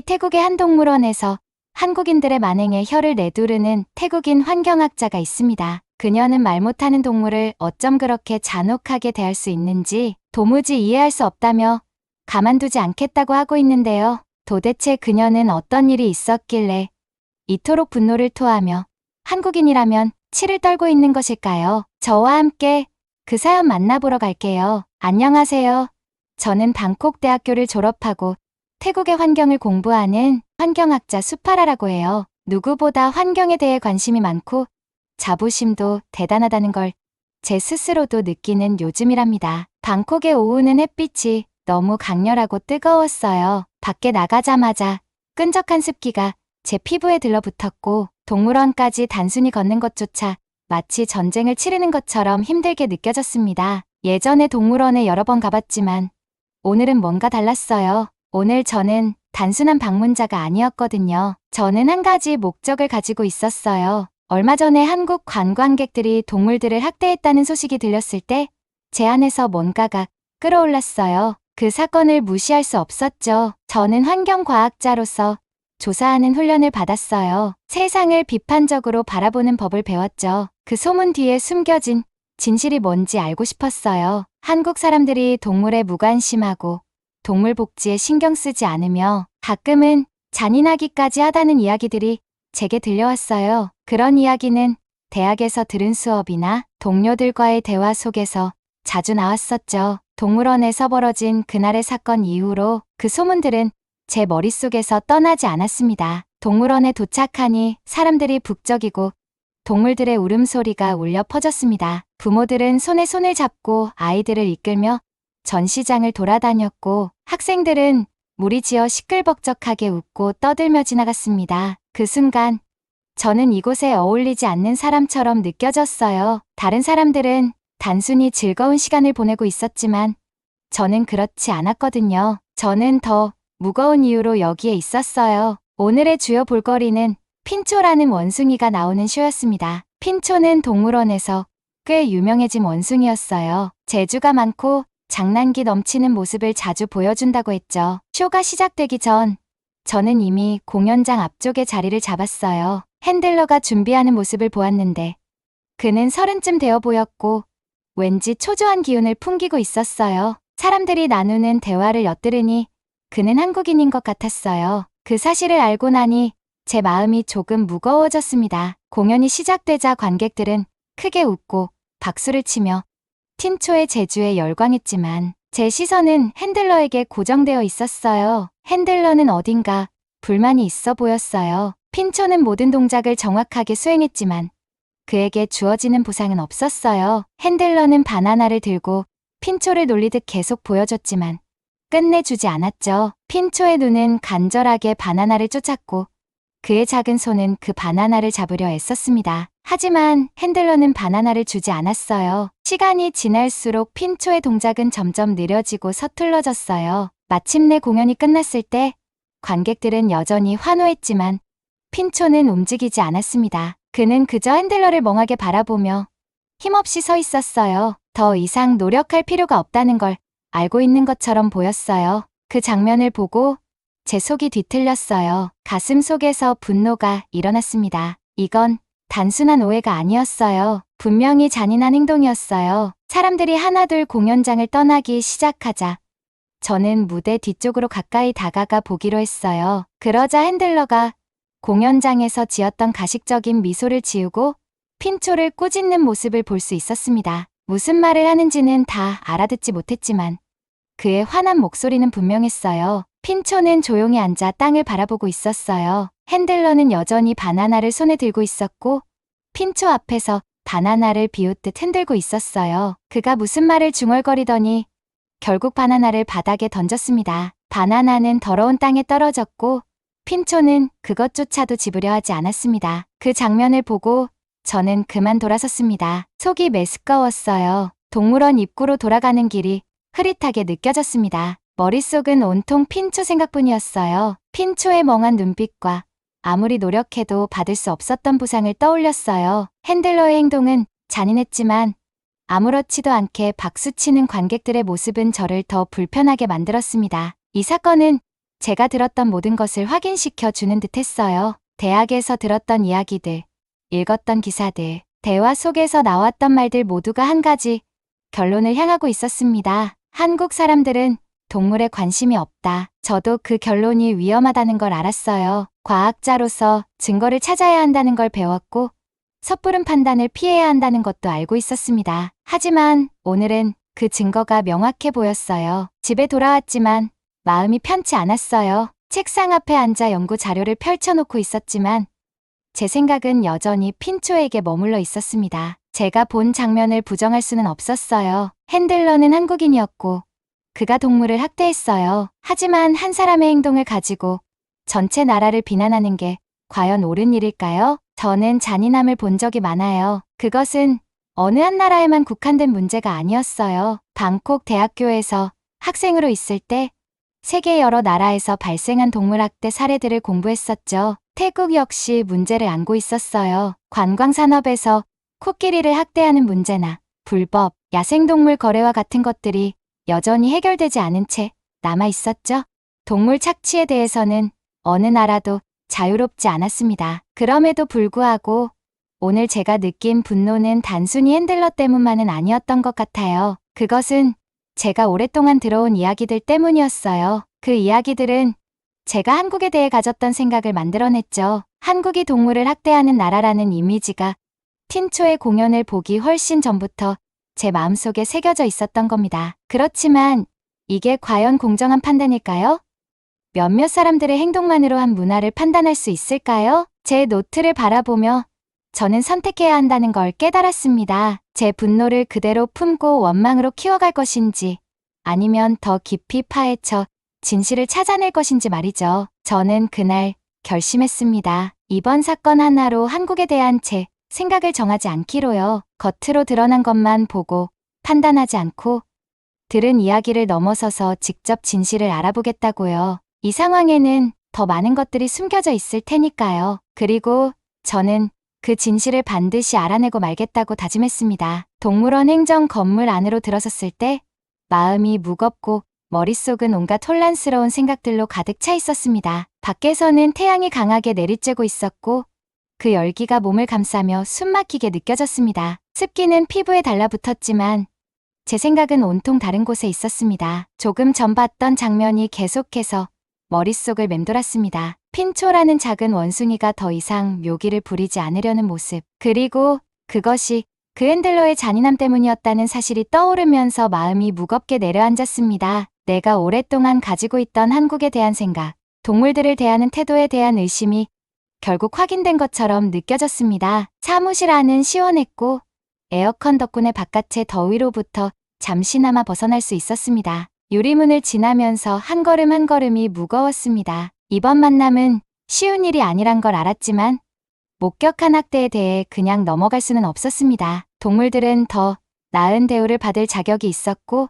태국의 한 동물원에서 한국인들의 만행에 혀를 내두르는 태국인 환경학자가 있습니다. 그녀는 말 못하는 동물을 어쩜 그렇게 잔혹하게 대할 수 있는지 도무지 이해할 수 없다며 가만두지 않겠다고 하고 있는데요. 도대체 그녀는 어떤 일이 있었길래 이토록 분노를 토하며 한국인이라면 치를 떨고 있는 것일까요? 저와 함께 그 사연 만나보러 갈게요. 안녕하세요. 저는 방콕 대학교를 졸업하고 태국의 환경을 공부하는 환경학자 수파라라고 해요. 누구보다 환경에 대해 관심이 많고 자부심도 대단하다는 걸 제 스스로도 느끼는 요즘이랍니다. 방콕의 오후는 햇빛이 너무 강렬하고 뜨거웠어요. 밖에 나가자마자 끈적한 습기가 제 피부에 들러붙었고 동물원까지 단순히 걷는 것조차 마치 전쟁을 치르는 것처럼 힘들게 느껴졌습니다. 예전에 동물원에 여러 번 가봤지만 오늘은 뭔가 달랐어요. 오늘 저는 단순한 방문자가 아니었거든요. 저는 한 가지 목적을 가지고 있었어요. 얼마 전에 한국 관광객들이 동물들을 학대했다는 소식이 들렸을 때 제 안에서 뭔가가 끌어올랐어요. 그 사건을 무시할 수 없었죠. 저는 환경과학자로서 조사하는 훈련을 받았어요. 세상을 비판적으로 바라보는 법을 배웠죠. 그 소문 뒤에 숨겨진 진실이 뭔지 알고 싶었어요. 한국 사람들이 동물에 무관심하고 동물 복지에 신경 쓰지 않으며 가끔은 잔인하기까지 하다는 이야기들이 제게 들려왔어요. 그런 이야기는 대학에서 들은 수업이나 동료들과의 대화 속에서 자주 나왔었죠. 동물원에서 벌어진 그날의 사건 이후로 그 소문들은 제 머릿속에서 떠나지 않았습니다. 동물원에 도착하니 사람들이 북적이고 동물들의 울음소리가 울려 퍼졌습니다. 부모들은 손에 손을 잡고 아이들을 이끌며 전시장을 돌아다녔고 학생들은 무리지어 시끌벅적하게 웃고 떠들며 지나갔습니다. 그 순간 저는 이곳에 어울리지 않는 사람처럼 느껴졌어요. 다른 사람들은 단순히 즐거운 시간을 보내고 있었지만 저는 그렇지 않았거든요. 저는 더 무거운 이유로 여기에 있었어요. 오늘의 주요 볼거리는 핀초라는 원숭이가 나오는 쇼였습니다. 핀초는 동물원에서 꽤 유명해진 원숭이였어요. 재주가 많고 장난기 넘치는 모습을 자주 보여준다고 했죠. 쇼가 시작되기 전 저는 이미 공연장 앞쪽에 자리를 잡았어요. 핸들러가 준비하는 모습을 보았는데 그는 30쯤 되어 보였고 왠지 초조한 기운을 풍기고 있었어요. 사람들이 나누는 대화를 엿들으니 그는 한국인인 것 같았어요. 그 사실을 알고 나니 제 마음이 조금 무거워졌습니다. 공연이 시작되자 관객들은 크게 웃고 박수를 치며 틴초의 재주에 열광했지만 제 시선은 핸들러에게 고정되어 있었어요. 핸들러는 어딘가 불만이 있어 보였어요. 핀초는 모든 동작을 정확하게 수행했지만 그에게 주어지는 보상은 없었어요. 핸들러는 바나나를 들고 핀초를 놀리듯 계속 보여줬지만 끝내주지 않았죠. 핀초의 눈은 간절하게 바나나를 쫓았고 그의 작은 손은 그 바나나를 잡으려 애썼습니다. 하지만 핸들러는 바나나를 주지 않았어요. 시간이 지날수록 핀초의 동작은 점점 느려지고 서툴러졌어요. 마침내 공연이 끝났을 때 관객들은 여전히 환호했지만 핀초는 움직이지 않았습니다. 그는 그저 핸들러를 멍하게 바라보며 힘없이 서 있었어요. 더 이상 노력할 필요가 없다는 걸 알고 있는 것처럼 보였어요. 그 장면을 보고 제 속이 뒤틀렸어요. 가슴 속에서 분노가 일어났습니다. 이건 단순한 오해가 아니었어요. 분명히 잔인한 행동이었어요. 사람들이 하나둘 공연장을 떠나기 시작하자 저는 무대 뒤쪽으로 가까이 다가가 보기로 했어요. 그러자 핸들러가 공연장에서 지었던 가식적인 미소를 지우고 핀초를 꾸짖는 모습을 볼 수 있었습니다. 무슨 말을 하는지는 다 알아듣지 못했지만 그의 화난 목소리는 분명했어요. 핀초는 조용히 앉아 땅을 바라보고 있었어요. 핸들러는 여전히 바나나를 손에 들고 있었고 핀초 앞에서 바나나를 비웃듯 흔들고 있었어요. 그가 무슨 말을 중얼거리더니 결국 바나나를 바닥에 던졌습니다. 바나나는 더러운 땅에 떨어졌고 핀초는 그것조차도 집으려 하지 않았습니다. 그 장면을 보고 저는 그만 돌아섰습니다. 속이 메스꺼웠어요. 동물원 입구로 돌아가는 길이 흐릿하게 느껴졌습니다. 머릿속은 온통 핀초 생각뿐이었어요. 핀초의 멍한 눈빛과 아무리 노력해도 받을 수 없었던 보상을 떠올렸어요. 핸들러의 행동은 잔인했지만 아무렇지도 않게 박수치는 관객들의 모습은 저를 더 불편하게 만들었습니다. 이 사건은 제가 들었던 모든 것을 확인시켜 주는 듯 했어요. 대학에서 들었던 이야기들, 읽었던 기사들, 대화 속에서 나왔던 말들 모두가 한 가지 결론을 향하고 있었습니다. 한국 사람들은 동물에 관심이 없다. 저도 그 결론이 위험하다는 걸 알았어요. 과학자로서 증거를 찾아야 한다는 걸 배웠고, 섣부른 판단을 피해야 한다는 것도 알고 있었습니다. 하지만 오늘은 그 증거가 명확해 보였어요. 집에 돌아왔지만 마음이 편치 않았어요. 책상 앞에 앉아 연구 자료를 펼쳐놓고 있었지만 제 생각은 여전히 핀초에게 머물러 있었습니다. 제가 본 장면을 부정할 수는 없었어요. 핸들러는 한국인이었고 그가 동물을 학대했어요. 하지만 한 사람의 행동을 가지고 전체 나라를 비난하는 게 과연 옳은 일일까요? 저는 잔인함을 본 적이 많아요. 그것은 어느 한 나라에만 국한된 문제가 아니었어요. 방콕 대학교에서 학생으로 있을 때 세계 여러 나라에서 발생한 동물학대 사례들을 공부했었죠. 태국 역시 문제를 안고 있었어요. 관광산업에서 코끼리를 학대하는 문제나 불법 야생동물 거래와 같은 것들이 여전히 해결되지 않은 채 남아 있었죠. 동물 착취에 대해서는 어느 나라도 자유롭지 않았습니다. 그럼에도 불구하고 오늘 제가 느낀 분노는 단순히 핸들러 때문만은 아니었던 것 같아요. 그것은 제가 오랫동안 들어온 이야기들 때문이었어요. 그 이야기들은 제가 한국에 대해 가졌던 생각을 만들어냈죠. 한국이 동물을 학대하는 나라라는 이미지가 틴초의 공연을 보기 훨씬 전부터 제 마음속에 새겨져 있었던 겁니다. 그렇지만 이게 과연 공정한 판단일까요? 몇몇 사람들의 행동만으로 한 문화를 판단할 수 있을까요? 제 노트를 바라보며 저는 선택해야 한다는 걸 깨달았습니다. 제 분노를 그대로 품고 원망으로 키워갈 것인지 아니면 더 깊이 파헤쳐 진실을 찾아낼 것인지 말이죠. 저는 그날 결심했습니다. 이번 사건 하나로 한국에 대한 제 생각을 정하지 않기로요. 겉으로 드러난 것만 보고 판단하지 않고 들은 이야기를 넘어서서 직접 진실을 알아보겠다고요. 이 상황에는 더 많은 것들이 숨겨져 있을 테니까요. 그리고 저는 그 진실을 반드시 알아내고 말겠다고 다짐했습니다. 동물원 행정 건물 안으로 들어섰을 때 마음이 무겁고 머릿속은 온갖 혼란스러운 생각들로 가득 차 있었습니다. 밖에서는 태양이 강하게 내리쬐고 있었고 그 열기가 몸을 감싸며 숨막히게 느껴졌습니다. 습기는 피부에 달라붙었지만 제 생각은 온통 다른 곳에 있었습니다. 조금 전 봤던 장면이 계속해서 머릿속을 맴돌았습니다. 핀초라는 작은 원숭이가 더 이상 묘기를 부리지 않으려는 모습. 그리고 그것이 그 핸들러의 잔인함 때문이었다는 사실이 떠오르면서 마음이 무겁게 내려앉았습니다. 내가 오랫동안 가지고 있던 한국에 대한 생각, 동물들을 대하는 태도에 대한 의심이 결국 확인된 것처럼 느껴졌습니다. 사무실 안은 시원했고 에어컨 덕분에 바깥의 더위로부터 잠시나마 벗어날 수 있었습니다. 유리문을 지나면서 한 걸음 한 걸음이 무거웠습니다. 이번 만남은 쉬운 일이 아니란 걸 알았지만 목격한 학대에 대해 그냥 넘어갈 수는 없었습니다. 동물들은 더 나은 대우를 받을 자격이 있었고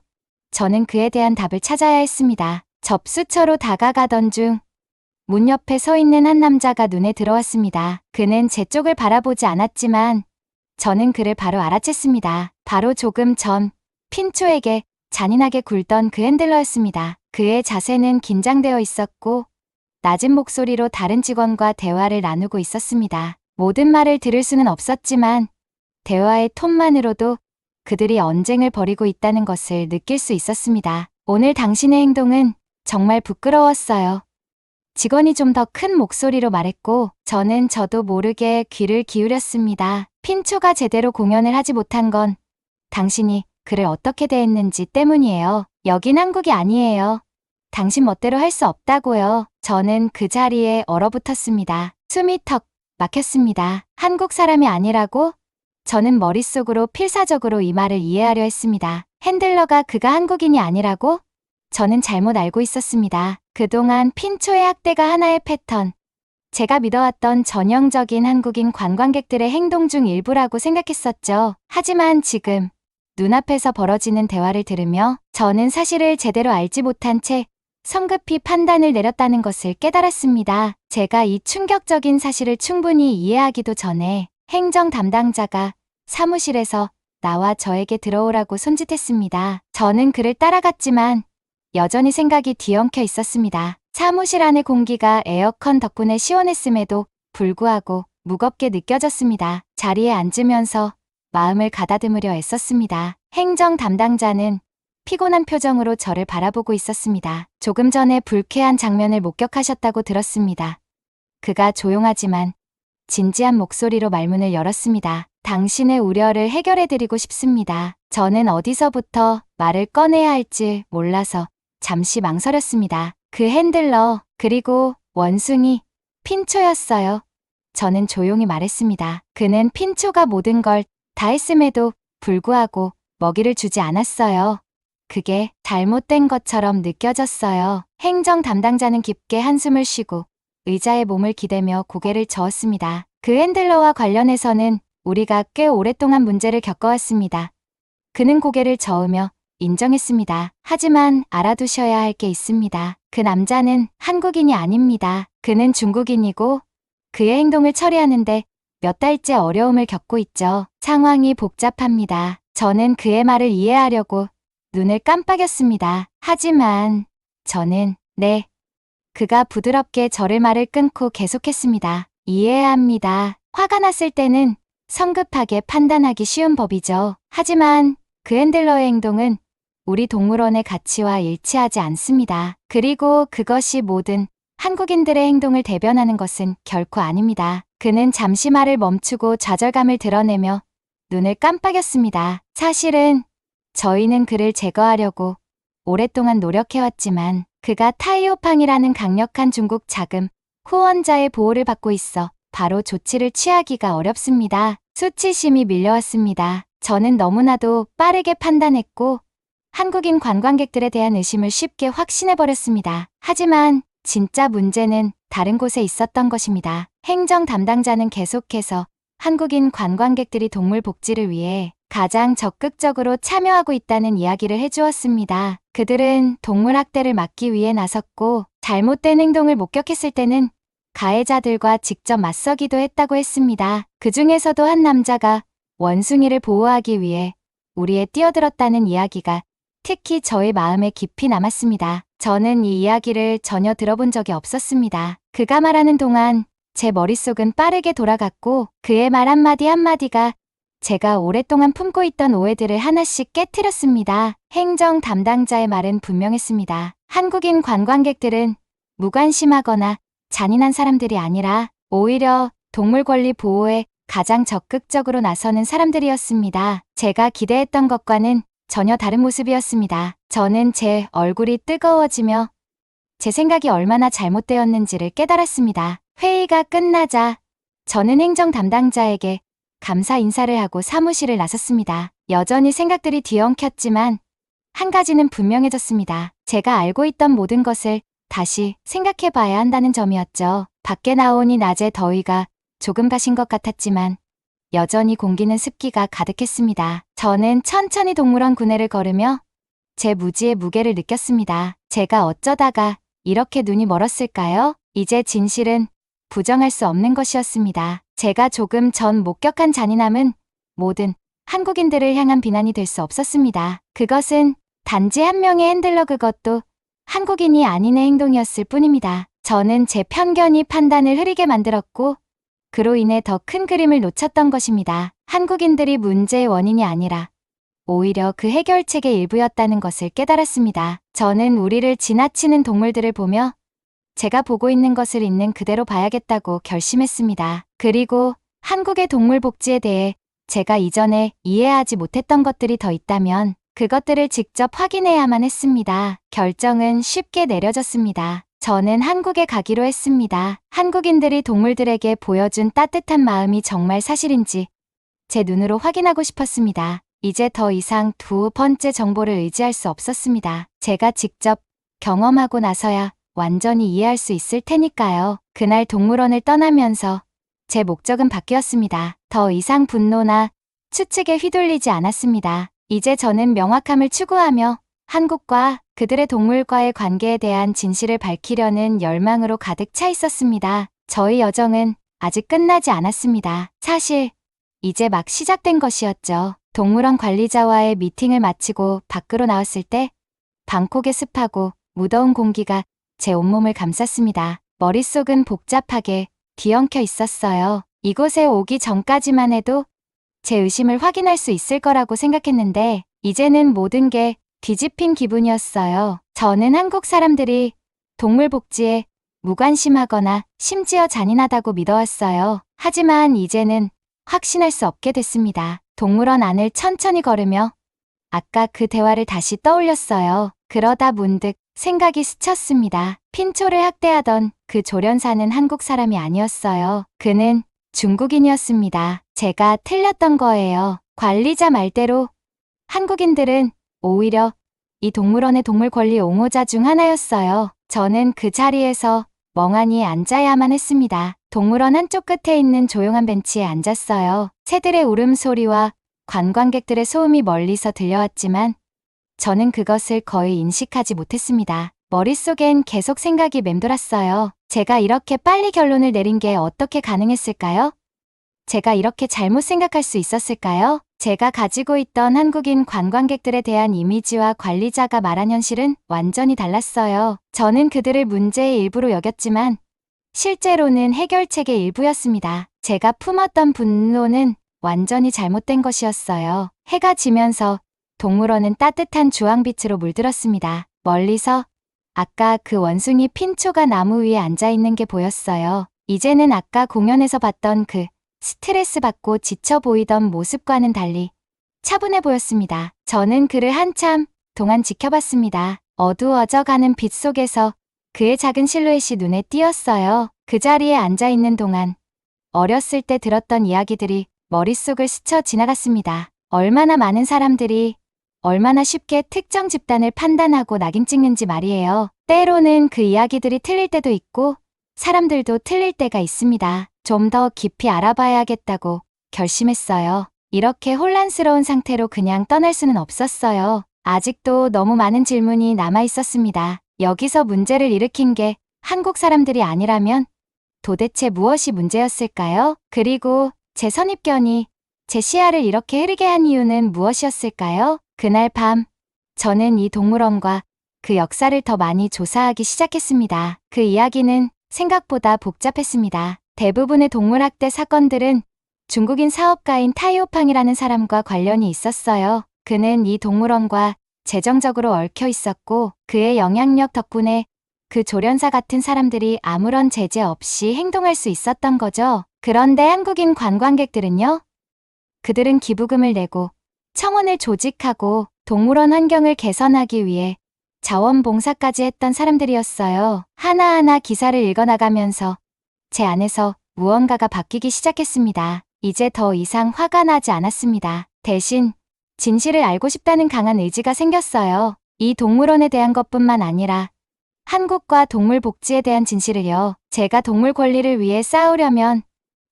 저는 그에 대한 답을 찾아야 했습니다. 접수처로 다가가던 중 문 옆에 서 있는 한 남자가 눈에 들어왔습니다. 그는 제 쪽을 바라보지 않았지만 저는 그를 바로 알아챘습니다. 바로 조금 전 핀초에게 잔인하게 굴던 그 핸들러였습니다. 그의 자세는 긴장되어 있었고 낮은 목소리로 다른 직원과 대화를 나누고 있었습니다. 모든 말을 들을 수는 없었지만 대화의 톤만으로도 그들이 언쟁을 벌이고 있다는 것을 느낄 수 있었습니다. 오늘 당신의 행동은 정말 부끄러웠어요. 직원이 좀 더 큰 목소리로 말했고 저도 모르게 귀를 기울였습니다. 핀초가 제대로 공연을 하지 못한 건 당신이 그를 어떻게 대했는지 때문이에요. 여긴 한국이 아니에요. 당신 멋대로 할 수 없다고요. 저는 그 자리에 얼어붙었습니다. 숨이 턱 막혔습니다. 한국 사람이 아니라고? 저는 머릿속으로 필사적으로 이 말을 이해하려 했습니다. 핸들러가 그가 한국인이 아니라고? 저는 잘못 알고 있었습니다. 그동안 핀초의 학대가 하나의 패턴, 제가 믿어왔던 전형적인 한국인 관광객들의 행동 중 일부라고 생각했었죠. 하지만 지금 눈앞에서 벌어지는 대화를 들으며 저는 사실을 제대로 알지 못한 채 성급히 판단을 내렸다는 것을 깨달았습니다. 제가 이 충격적인 사실을 충분히 이해하기도 전에 행정 담당자가 사무실에서 나와 저에게 들어오라고 손짓했습니다. 저는 그를 따라갔지만 여전히 생각이 뒤엉켜 있었습니다. 사무실 안의 공기가 에어컨 덕분에 시원했음에도 불구하고 무겁게 느껴졌습니다. 자리에 앉으면서 마음을 가다듬으려 애썼습니다. 행정 담당자는 피곤한 표정으로 저를 바라보고 있었습니다. 조금 전에 불쾌한 장면을 목격하셨다고 들었습니다. 그가 조용하지만 진지한 목소리로 말문을 열었습니다. 당신의 우려를 해결해드리고 싶습니다. 저는 어디서부터 말을 꺼내야 할지 몰라서 잠시 망설였습니다. 그 핸들러, 그리고 원숭이, 핀초였어요. 저는 조용히 말했습니다. 그는 핀초가 모든 걸 다 했음에도 불구하고 먹이를 주지 않았어요. 그게 잘못된 것처럼 느껴졌어요. 행정 담당자는 깊게 한숨을 쉬고 의자에 몸을 기대며 고개를 저었습니다. 그 핸들러와 관련해서는 우리가 꽤 오랫동안 문제를 겪어왔습니다. 그는 고개를 저으며 인정했습니다. 하지만 알아두셔야 할 게 있습니다. 그 남자는 한국인이 아닙니다. 그는 중국인이고 그의 행동을 처리하는데 몇 달째 어려움을 겪고 있죠. 상황이 복잡합니다. 저는 그의 말을 이해하려고 눈을 깜빡였습니다. 하지만 저는 네. 그가 부드럽게 저를 말을 끊고 계속했습니다. 이해합니다. 화가 났을 때는 성급하게 판단하기 쉬운 법이죠. 하지만 그 핸들러의 행동은 우리 동물원의 가치와 일치하지 않습니다. 그리고 그것이 모든 한국인들의 행동을 대변하는 것은 결코 아닙니다. 그는 잠시 말을 멈추고 좌절감을 드러내며 눈을 깜빡였습니다. 사실은 저희는 그를 제거하려고 오랫동안 노력해왔지만 그가 타이오팡이라는 강력한 중국 자금 후원자의 보호를 받고 있어 바로 조치를 취하기가 어렵습니다. 수치심이 밀려왔습니다. 저는 너무나도 빠르게 판단했고 한국인 관광객들에 대한 의심을 쉽게 확신해버렸습니다. 하지만 진짜 문제는 다른 곳에 있었던 것입니다. 행정 담당자는 계속해서 한국인 관광객들이 동물 복지를 위해 가장 적극적으로 참여하고 있다는 이야기를 해주었습니다. 그들은 동물 학대를 막기 위해 나섰고 잘못된 행동을 목격했을 때는 가해자들과 직접 맞서기도 했다고 했습니다. 그 중에서도 한 남자가 원숭이를 보호하기 위해 우리에 뛰어들었다는 이야기가 특히 저의 마음에 깊이 남았습니다. 저는 이 이야기를 전혀 들어본 적이 없었습니다. 그가 말하는 동안 제 머릿속은 빠르게 돌아갔고 그의 말 한마디 한마디가 제가 오랫동안 품고 있던 오해들을 하나씩 깨트렸습니다. 행정 담당자의 말은 분명했습니다. 한국인 관광객들은 무관심하거나 잔인한 사람들이 아니라 오히려 동물 권리 보호에 가장 적극적으로 나서는 사람들이었습니다. 제가 기대했던 것과는 전혀 다른 모습이었습니다. 저는 제 얼굴이 뜨거워지며 제 생각이 얼마나 잘못되었는지를 깨달았습니다. 회의가 끝나자 저는 행정 담당자에게 감사 인사를 하고 사무실을 나섰습니다. 여전히 생각들이 뒤엉켰지만 한 가지는 분명해졌습니다. 제가 알고 있던 모든 것을 다시 생각해봐야 한다는 점이었죠. 밖에 나오니 낮에 더위가 조금 가신 것 같았지만 여전히 공기는 습기가 가득했습니다. 저는 천천히 동물원 구내를 걸으며 제 무지의 무게를 느꼈습니다. 제가 어쩌다가 이렇게 눈이 멀었을까요? 이제 진실은 부정할 수 없는 것이었습니다. 제가 조금 전 목격한 잔인함은 모든 한국인들을 향한 비난이 될 수 없었습니다. 그것은 단지 한 명의 핸들러 그것도 한국인이 아닌의 행동이었을 뿐입니다. 저는 제 편견이 판단을 흐리게 만들었고 그로 인해 더 큰 그림을 놓쳤던 것입니다. 한국인들이 문제의 원인이 아니라 오히려 그 해결책의 일부였다는 것을 깨달았습니다. 저는 우리를 지나치는 동물들을 보며 제가 보고 있는 것을 있는 그대로 봐야겠다고 결심했습니다. 그리고 한국의 동물 복지에 대해 제가 이전에 이해하지 못했던 것들이 더 있다면 그것들을 직접 확인해야만 했습니다. 결정은 쉽게 내려졌습니다. 저는 한국에 가기로 했습니다. 한국인들이 동물들에게 보여준 따뜻한 마음이 정말 사실인지 제 눈으로 확인하고 싶었습니다. 이제 더 이상 두 번째 정보를 의지할 수 없었습니다. 제가 직접 경험하고 나서야 완전히 이해할 수 있을 테니까요. 그날 동물원을 떠나면서 제 목적은 바뀌었습니다. 더 이상 분노나 추측에 휘둘리지 않았습니다. 이제 저는 명확함을 추구하며 한국과 그들의 동물과의 관계에 대한 진실을 밝히려는 열망으로 가득 차 있었습니다. 저희 여정은 아직 끝나지 않았습니다. 사실 이제 막 시작된 것이었죠. 동물원 관리자와의 미팅을 마치고 밖으로 나왔을 때 방콕의 습하고 무더운 공기가 제 온몸을 감쌌습니다. 머릿속은 복잡하게 뒤엉켜 있었어요. 이곳에 오기 전까지만 해도 제 의심을 확인할 수 있을 거라고 생각했는데 이제는 모든 게 뒤집힌 기분이었어요. 저는 한국 사람들이 동물 복지에 무관심하거나 심지어 잔인하다고 믿어왔어요. 하지만 이제는 확신할 수 없게 됐습니다. 동물원 안을 천천히 걸으며 아까 그 대화를 다시 떠올렸어요. 그러다 문득 생각이 스쳤습니다. 핀초를 학대하던 그 조련사는 한국 사람이 아니었어요. 그는 중국인이었습니다. 제가 틀렸던 거예요. 관리자 말대로 한국인들은 오히려 이 동물원의 동물 권리 옹호자 중 하나였어요. 저는 그 자리에서 멍하니 앉아야만 했습니다. 동물원 한쪽 끝에 있는 조용한 벤치에 앉았어요. 새들의 울음소리와 관광객들의 소음이 멀리서 들려왔지만 저는 그것을 거의 인식하지 못했습니다. 머릿속엔 계속 생각이 맴돌았어요. 제가 이렇게 빨리 결론을 내린 게 어떻게 가능했을까요? 제가 이렇게 잘못 생각할 수 있었을까요? 제가 가지고 있던 한국인 관광객들에 대한 이미지와 관리자가 말한 현실은 완전히 달랐어요. 저는 그들을 문제의 일부로 여겼지만 실제로는 해결책의 일부였습니다. 제가 품었던 분노는 완전히 잘못된 것이었어요. 해가 지면서 동물원은 따뜻한 주황빛으로 물들었습니다. 멀리서 아까 그 원숭이 핀초가 나무 위에 앉아있는 게 보였어요. 이제는 아까 공연에서 봤던 그 스트레스 받고 지쳐 보이던 모습과는 달리 차분해 보였습니다. 저는 그를 한참 동안 지켜봤습니다. 어두워져가는 빛 속에서 그의 작은 실루엣이 눈에 띄었어요. 그 자리에 앉아있는 동안 어렸을 때 들었던 이야기들이 머릿속을 스쳐 지나갔습니다. 얼마나 많은 사람들이 얼마나 쉽게 특정 집단을 판단하고 낙인 찍는지 말이에요. 때로는 그 이야기들이 틀릴 때도 있고 사람들도 틀릴 때가 있습니다. 좀 더 깊이 알아봐야겠다고 결심했어요. 이렇게 혼란스러운 상태로 그냥 떠날 수는 없었어요. 아직도 너무 많은 질문이 남아 있었습니다. 여기서 문제를 일으킨 게 한국 사람들이 아니라면 도대체 무엇이 문제였을까요? 그리고 제 선입견이 제 시야를 이렇게 흐리게 한 이유는 무엇이었을까요? 그날 밤, 저는 이 동물원과 그 역사를 더 많이 조사하기 시작했습니다. 그 이야기는 생각보다 복잡했습니다. 대부분의 동물학대 사건들은 중국인 사업가인 타이오팡이라는 사람과 관련이 있었어요. 그는 이 동물원과 재정적으로 얽혀 있었고 그의 영향력 덕분에 그 조련사 같은 사람들이 아무런 제재 없이 행동할 수 있었던 거죠. 그런데 한국인 관광객들은요? 그들은 기부금을 내고 청원을 조직하고 동물원 환경을 개선하기 위해 자원봉사까지 했던 사람들이었어요. 하나하나 기사를 읽어나가면서 제 안에서 무언가가 바뀌기 시작했습니다. 이제 더 이상 화가 나지 않았습니다. 대신 진실을 알고 싶다는 강한 의지가 생겼어요. 이 동물원에 대한 것뿐만 아니라 한국과 동물 복지에 대한 진실을요. 제가 동물 권리를 위해 싸우려면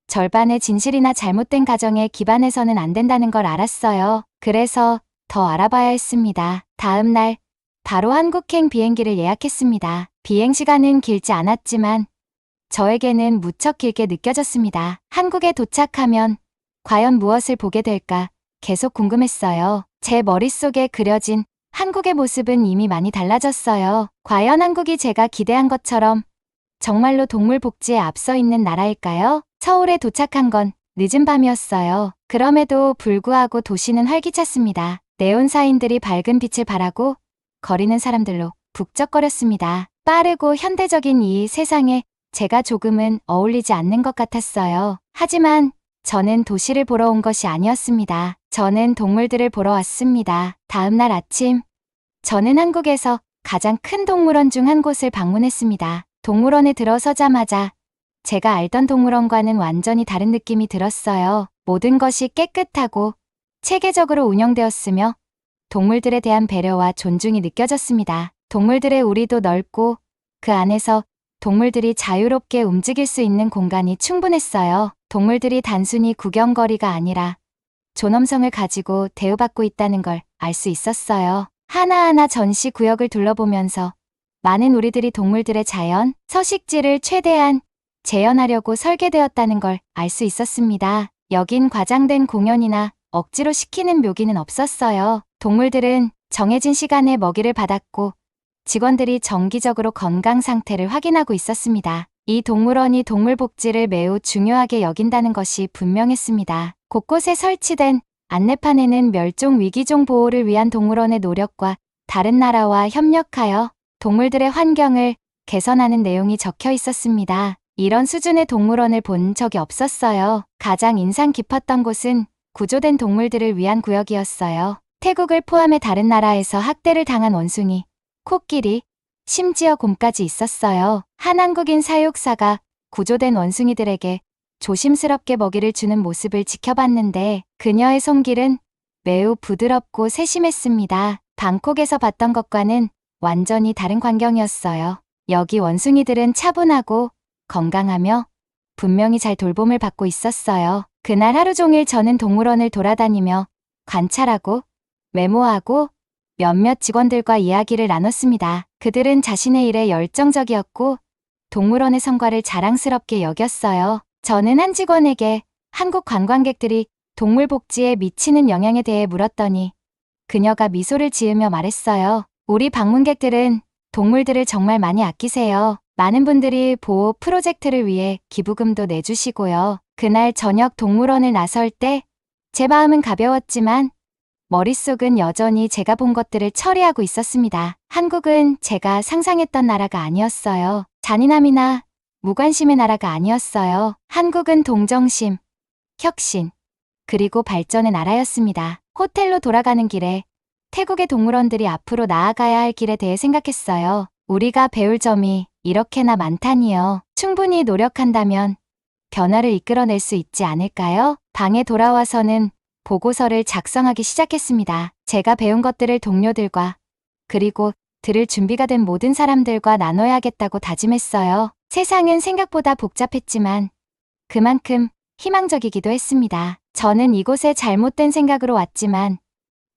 절반의 진실이나 잘못된 가정에 기반해서는 안 된다는 걸 알았어요. 그래서 더 알아봐야 했습니다. 다음 날 바로 한국행 비행기를 예약했습니다. 비행시간은 길지 않았지만 저에게는 무척 길게 느껴졌습니다. 한국에 도착하면 과연 무엇을 보게 될까 계속 궁금했어요. 제 머릿속에 그려진 한국의 모습은 이미 많이 달라졌어요. 과연 한국이 제가 기대한 것처럼 정말로 동물 복지에 앞서 있는 나라일까요? 서울에 도착한 건 늦은 밤이었어요. 그럼에도 불구하고 도시는 활기찼습니다. 네온사인들이 밝은 빛을 발하고 거리는 사람들로 북적거렸습니다. 빠르고 현대적인 이 세상에 제가 조금은 어울리지 않는 것 같았어요. 하지만 저는 도시를 보러 온 것이 아니었습니다. 저는 동물들을 보러 왔습니다. 다음 날 아침, 저는 한국에서 가장 큰 동물원 중 한 곳을 방문했습니다. 동물원에 들어서자마자 제가 알던 동물원과는 완전히 다른 느낌이 들었어요. 모든 것이 깨끗하고 체계적으로 운영되었으며 동물들에 대한 배려와 존중이 느껴졌습니다. 동물들의 우리도 넓고 그 안에서 동물들이 자유롭게 움직일 수 있는 공간이 충분했어요. 동물들이 단순히 구경거리가 아니라 존엄성을 가지고 대우받고 있다는 걸 알 수 있었어요. 하나하나 전시 구역을 둘러보면서 많은 우리들이 동물들의 자연, 서식지를 최대한 재현하려고 설계되었다는 걸 알 수 있었습니다. 여긴 과장된 공연이나 억지로 시키는 묘기는 없었어요. 동물들은 정해진 시간에 먹이를 받았고 직원들이 정기적으로 건강 상태를 확인하고 있었습니다. 이 동물원이 동물 복지를 매우 중요하게 여긴다는 것이 분명했습니다. 곳곳에 설치된 안내판에는 멸종 위기종 보호를 위한 동물원의 노력과 다른 나라와 협력하여 동물들의 환경을 개선하는 내용이 적혀 있었습니다. 이런 수준의 동물원을 본 적이 없었어요. 가장 인상 깊었던 곳은 구조된 동물들을 위한 구역이었어요. 태국을 포함해 다른 나라에서 학대를 당한 원숭이, 코끼리, 심지어 곰까지 있었어요. 한 한국인 사육사가 구조된 원숭이들에게 조심스럽게 먹이를 주는 모습을 지켜봤는데 그녀의 손길은 매우 부드럽고 세심했습니다. 방콕에서 봤던 것과는 완전히 다른 광경이었어요. 여기 원숭이들은 차분하고 건강하며 분명히 잘 돌봄을 받고 있었어요. 그날 하루 종일 저는 동물원을 돌아다니며 관찰하고 메모하고 몇몇 직원들과 이야기를 나눴습니다. 그들은 자신의 일에 열정적이었고 동물원의 성과를 자랑스럽게 여겼어요. 저는 한 직원에게 한국 관광객들이 동물 복지에 미치는 영향에 대해 물었더니 그녀가 미소를 지으며 말했어요. 우리 방문객들은 동물들을 정말 많이 아끼세요. 많은 분들이 보호 프로젝트를 위해 기부금도 내주시고요. 그날 저녁 동물원을 나설 때 제 마음은 가벼웠지만 머릿속은 여전히 제가 본 것들을 처리하고 있었습니다. 한국은 제가 상상했던 나라가 아니었어요. 잔인함이나 무관심의 나라가 아니었어요. 한국은 동정심, 혁신, 그리고 발전의 나라였습니다. 호텔로 돌아가는 길에 태국의 동물원들이 앞으로 나아가야 할 길에 대해 생각했어요. 우리가 배울 점이 이렇게나 많다니요. 충분히 노력한다면 변화를 이끌어낼 수 있지 않을까요? 방에 돌아와서는 보고서를 작성하기 시작했습니다. 제가 배운 것들을 동료들과 그리고 들을 준비가 된 모든 사람들과 나눠야겠다고 다짐했어요. 세상은 생각보다 복잡했지만 그만큼 희망적이기도 했습니다. 저는 이곳에 잘못된 생각으로 왔지만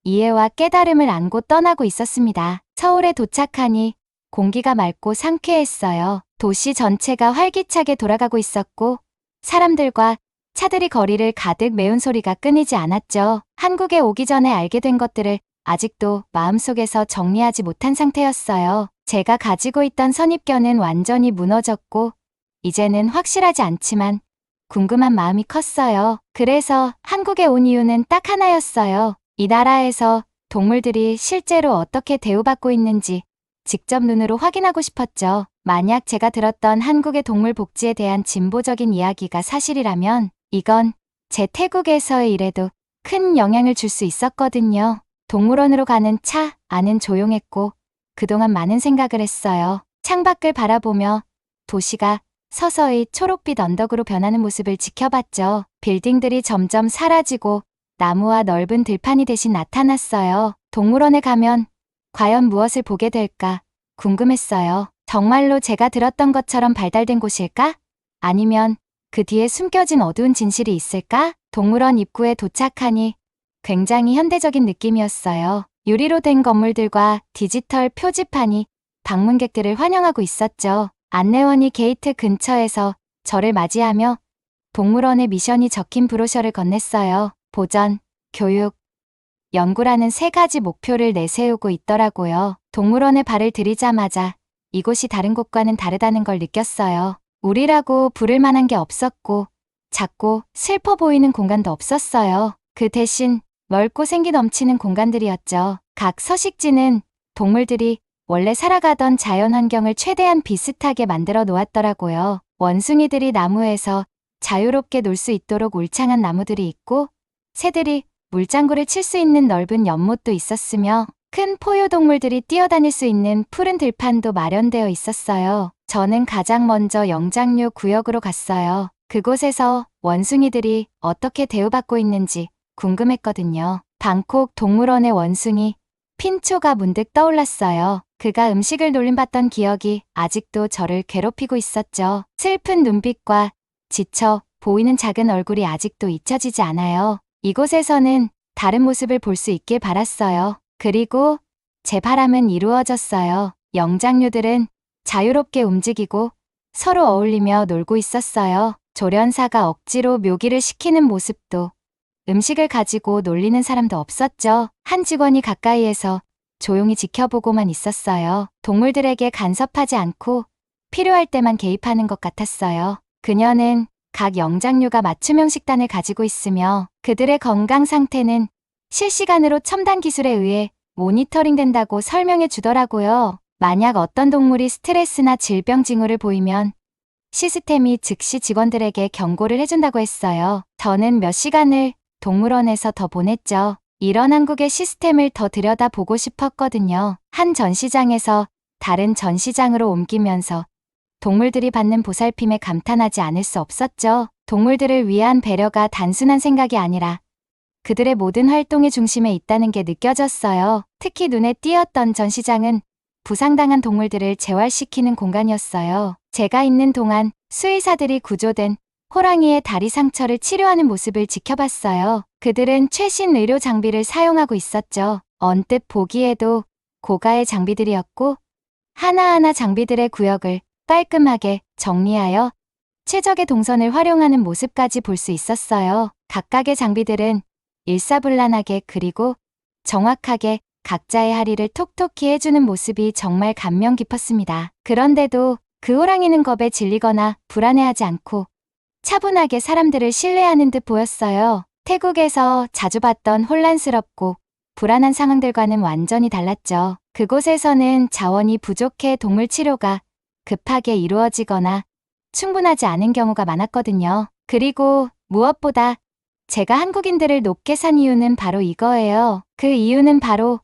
이해와 깨달음을 안고 떠나고 있었습니다. 서울에 도착하니 공기가 맑고 상쾌했어요. 도시 전체가 활기차게 돌아가고 있었고 사람들과 차들이 거리를 가득 메운 소리가 끊이지 않았죠. 한국에 오기 전에 알게 된 것들을 아직도 마음속에서 정리하지 못한 상태였어요. 제가 가지고 있던 선입견은 완전히 무너졌고 이제는 확실하지 않지만 궁금한 마음이 컸어요. 그래서 한국에 온 이유는 딱 하나였어요. 이 나라에서 동물들이 실제로 어떻게 대우받고 있는지 직접 눈으로 확인하고 싶었죠. 만약 제가 들었던 한국의 동물 복지에 대한 진보적인 이야기가 사실이라면 이건 제 태국에서의 일에도 큰 영향을 줄 수 있었거든요. 동물원으로 가는 차 안은 조용했고 그동안 많은 생각을 했어요. 창밖을 바라보며 도시가 서서히 초록빛 언덕으로 변하는 모습을 지켜봤죠. 빌딩들이 점점 사라지고 나무와 넓은 들판이 대신 나타났어요. 동물원에 가면 과연 무엇을 보게 될까 궁금했어요. 정말로 제가 들었던 것처럼 발달된 곳일까? 아니면 그 뒤에 숨겨진 어두운 진실이 있을까? 동물원 입구에 도착하니 굉장히 현대적인 느낌이었어요. 유리로 된 건물들과 디지털 표지판이 방문객들을 환영하고 있었죠. 안내원이 게이트 근처에서 저를 맞이하며 동물원의 미션이 적힌 브로셔를 건넸어요. 보전, 교육, 연구라는 3가지 목표를 내세우고 있더라고요. 동물원에 발을 들이자마자 이곳이 다른 곳과는 다르다는 걸 느꼈어요. 우리라고 부를 만한 게 없었고 작고 슬퍼 보이는 공간도 없었어요. 그 대신 넓고 생기 넘치는 공간들이었죠. 각 서식지는 동물들이 원래 살아가던 자연 환경을 최대한 비슷하게 만들어 놓았더라고요. 원숭이들이 나무에서 자유롭게 놀 수 있도록 울창한 나무들이 있고 새들이 물장구를 칠 수 있는 넓은 연못도 있었으며 큰 포유동물들이 뛰어다닐 수 있는 푸른 들판도 마련되어 있었어요. 저는 가장 먼저 영장류 구역으로 갔어요. 그곳에서 원숭이들이 어떻게 대우받고 있는지 궁금했거든요. 방콕 동물원의 원숭이 핀초가 문득 떠올랐어요. 그가 음식을 놀림받던 기억이 아직도 저를 괴롭히고 있었죠. 슬픈 눈빛과 지쳐 보이는 작은 얼굴이 아직도 잊혀지지 않아요. 이곳에서는 다른 모습을 볼 수 있길 바랐어요. 그리고 제 바람은 이루어졌어요. 영장류들은 자유롭게 움직이고 서로 어울리며 놀고 있었어요. 조련사가 억지로 묘기를 시키는 모습도 음식을 가지고 놀리는 사람도 없었죠. 한 직원이 가까이에서 조용히 지켜보고만 있었어요. 동물들에게 간섭하지 않고 필요할 때만 개입하는 것 같았어요. 그녀는 각 영장류가 맞춤형 식단을 가지고 있으며 그들의 건강 상태는 실시간으로 첨단 기술에 의해 모니터링 된다고 설명해 주더라고요. 만약 어떤 동물이 스트레스나 질병 징후를 보이면 시스템이 즉시 직원들에게 경고를 해준다고 했어요. 저는 몇 시간을 동물원에서 더 보냈죠. 이런 한국의 시스템을 더 들여다보고 싶었거든요. 한 전시장에서 다른 전시장으로 옮기면서 동물들이 받는 보살핌에 감탄하지 않을 수 없었죠. 동물들을 위한 배려가 단순한 생각이 아니라 그들의 모든 활동의 중심에 있다는 게 느껴졌어요. 특히 눈에 띄었던 전시장은 부상당한 동물들을 재활시키는 공간이었어요. 제가 있는 동안 수의사들이 구조된 호랑이의 다리 상처를 치료하는 모습을 지켜봤어요. 그들은 최신 의료 장비를 사용하고 있었죠. 언뜻 보기에도 고가의 장비들이었고 하나하나 장비들의 구역을 깔끔하게 정리하여 최적의 동선을 활용하는 모습까지 볼 수 있었어요. 각각의 장비들은 일사불란하게 그리고 정확하게 각자의 하리를 톡톡히 해주는 모습이 정말 감명 깊었습니다. 그런데도 그 호랑이는 겁에 질리거나 불안해하지 않고 차분하게 사람들을 신뢰하는 듯 보였어요. 태국에서 자주 봤던 혼란스럽고 불안한 상황들과는 완전히 달랐죠. 그곳에서는 자원이 부족해 동물 치료가 급하게 이루어지거나 충분하지 않은 경우가 많았거든요. 그리고 무엇보다 제가 한국인들을 높게 산 이유는 바로 이거예요. 그 이유는 바로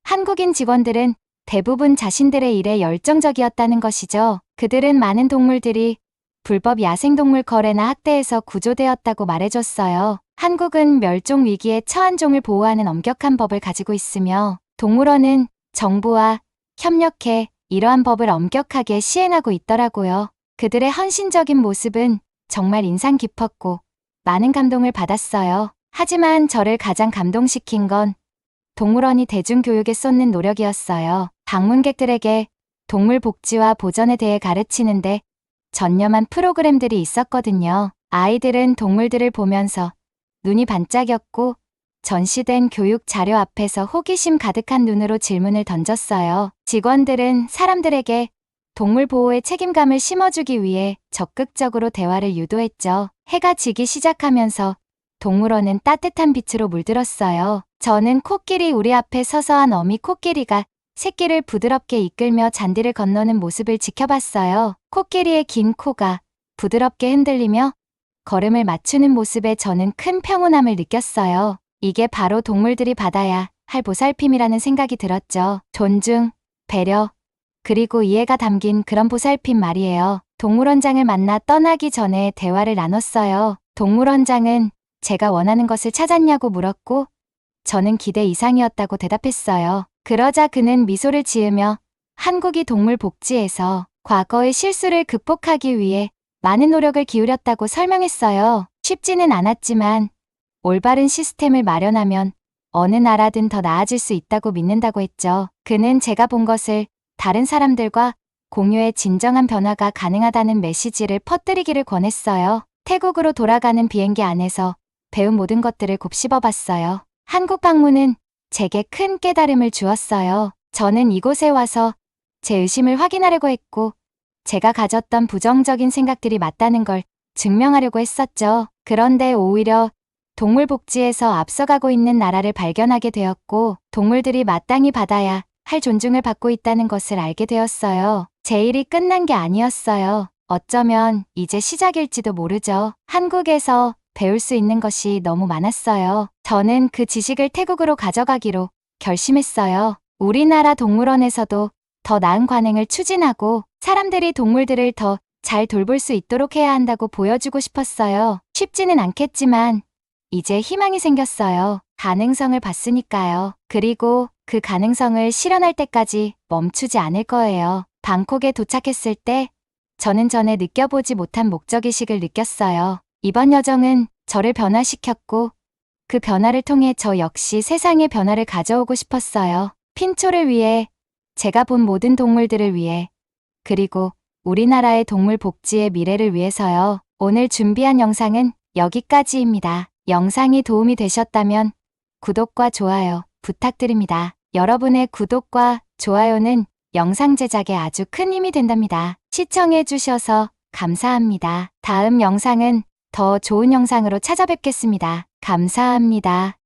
한국인 직원들은 대부분 자신들의 일에 열정적이었다는 것이죠. 그들은 많은 동물들이 불법 야생동물 거래나 학대에서 구조되었다고 말해줬어요. 한국은 멸종 위기에 처한 종을 보호하는 엄격한 법을 가지고 있으며 동물원은 정부와 협력해 이러한 법을 엄격하게 시행하고 있더라고요. 그들의 헌신적인 모습은 정말 인상 깊었고 많은 감동을 받았어요. 하지만 저를 가장 감동시킨 건 동물원이 대중교육에 쏟는 노력이었어요. 방문객들에게 동물 복지와 보전에 대해 가르치는데 전념한 프로그램들이 있었거든요. 아이들은 동물들을 보면서 눈이 반짝였고 전시된 교육 자료 앞에서 호기심 가득한 눈으로 질문을 던졌어요. 직원들은 사람들에게 동물 보호의 책임감을 심어주기 위해 적극적으로 대화를 유도했죠. 해가 지기 시작하면서 동물원은 따뜻한 빛으로 물들었어요. 저는 코끼리 우리 앞에 서서 한 어미 코끼리가 새끼를 부드럽게 이끌며 잔디를 건너는 모습을 지켜봤어요. 코끼리의 긴 코가 부드럽게 흔들리며 걸음을 맞추는 모습에 저는 큰 평온함을 느꼈어요. 이게 바로 동물들이 받아야 할 보살핌이라는 생각이 들었죠. 존중, 배려, 그리고 이해가 담긴 그런 보살핌 말이에요. 동물원장을 만나 떠나기 전에 대화를 나눴어요. 동물원장은 제가 원하는 것을 찾았냐고 물었고 저는 기대 이상이었다고 대답했어요. 그러자 그는 미소를 지으며 한국이 동물 복지에서 과거의 실수를 극복하기 위해 많은 노력을 기울였다고 설명했어요. 쉽지는 않았지만 올바른 시스템을 마련하면 어느 나라든 더 나아질 수 있다고 믿는다고 했죠. 그는 제가 본 것을 다른 사람들과 공유해 진정한 변화가 가능하다는 메시지를 퍼뜨리기를 권했어요. 태국으로 돌아가는 비행기 안에서 배운 모든 것들을 곱씹어봤어요. 한국 방문은 제게 큰 깨달음을 주었어요. 저는 이곳에 와서 제 의심을 확인하려고 했고 제가 가졌던 부정적인 생각들이 맞다는 걸 증명하려고 했었죠. 그런데 오히려 동물 복지에서 앞서가고 있는 나라를 발견하게 되었고 동물들이 마땅히 받아야 할 존중을 받고 있다는 것을 알게 되었어요. 제 일이 끝난 게 아니었어요. 어쩌면 이제 시작일지도 모르죠. 한국에서 배울 수 있는 것이 너무 많았어요. 저는 그 지식을 태국으로 가져가기로 결심했어요. 우리나라 동물원에서도 더 나은 관행을 추진하고 사람들이 동물들을 더 잘 돌볼 수 있도록 해야 한다고 보여주고 싶었어요. 쉽지는 않겠지만 이제 희망이 생겼어요. 가능성을 봤으니까요. 그리고 그 가능성을 실현할 때까지 멈추지 않을 거예요. 방콕에 도착했을 때 저는 전에 느껴보지 못한 목적의식을 느꼈어요. 이번 여정은 저를 변화시켰고 그 변화를 통해 저 역시 세상에 변화를 가져오고 싶었어요. 핀초를 위해, 제가 본 모든 동물들을 위해, 그리고 우리나라의 동물 복지의 미래를 위해서요. 오늘 준비한 영상은 여기까지입니다. 영상이 도움이 되셨다면 구독과 좋아요 부탁드립니다. 여러분의 구독과 좋아요는 영상 제작에 아주 큰 힘이 된답니다. 시청해주셔서 감사합니다. 다음 영상은 더 좋은 영상으로 찾아뵙겠습니다. 감사합니다.